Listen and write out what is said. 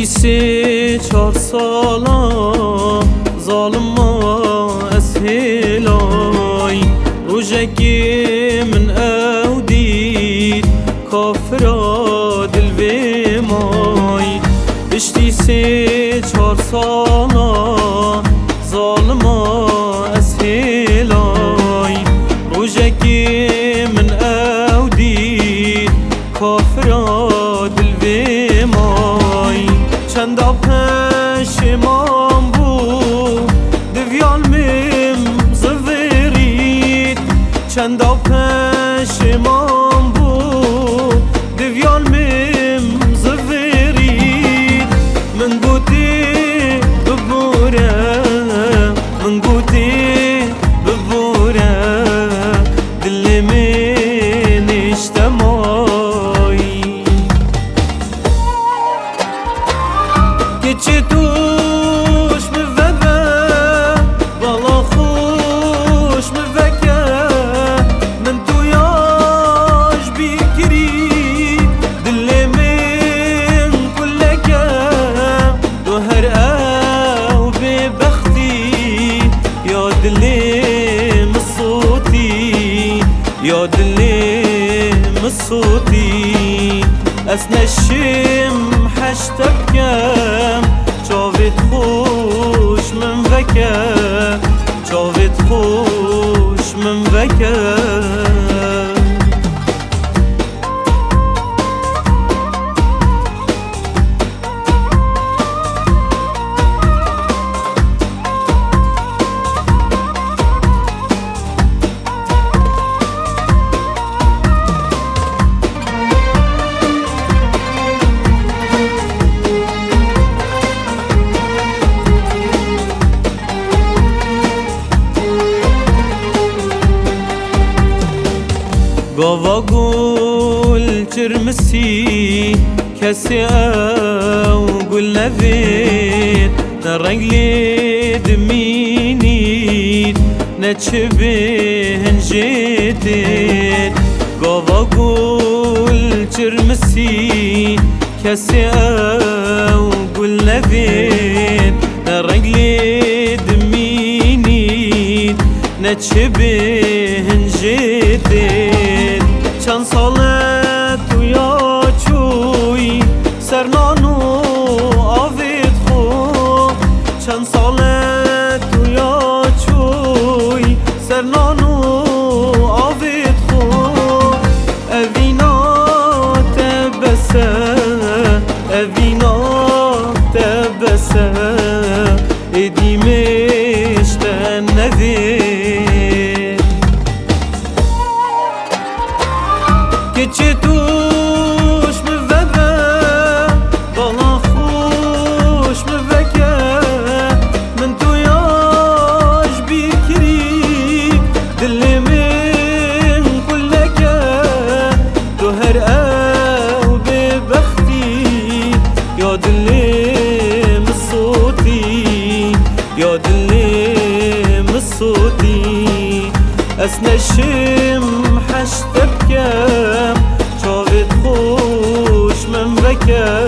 سه 4 سالا ظالم ما اسهلای روجکی من اودید کافرا دل و مای اشتی سه 4 سالا ظالم ما اسهلای روجکی من اودید کافرا دل و مای چند پشمان بود دویال مم زفرید چند پشمان بود دویال مم زفرید من گوتی ببوره من گوتی ببوره دل من اجتماعی چه توش مفبه بالا خوش مفکه من تویاش بیکری دل من کلکه دو هر او ببختی یا دل مصوتی یا دل مصوتی اسنشم حشتبكم جاوید خوش من وکه جاوید خوش من وکه گاوا گل چرمسی کسی او گل نوید نه رنگ لید مینید نه چه به هنجدید گاوا گل چرمسی کسی او گل نوید نه رنگ لید مینید نه چه به هنجدید چند ساله تویا چوی سرنانو آوید خود چند ساله تویا چوی سرنانو آوید خود اوینا تبسه اوینا تبسه ادیمش تنوید چه توش مفبه بالا خوش مفکه من تویاش بیکری دل من کلکه تو هر او ببختی یا دل مصوتی یا دل مصوتی اسنشم حشتبكم جاوید خوش من وکه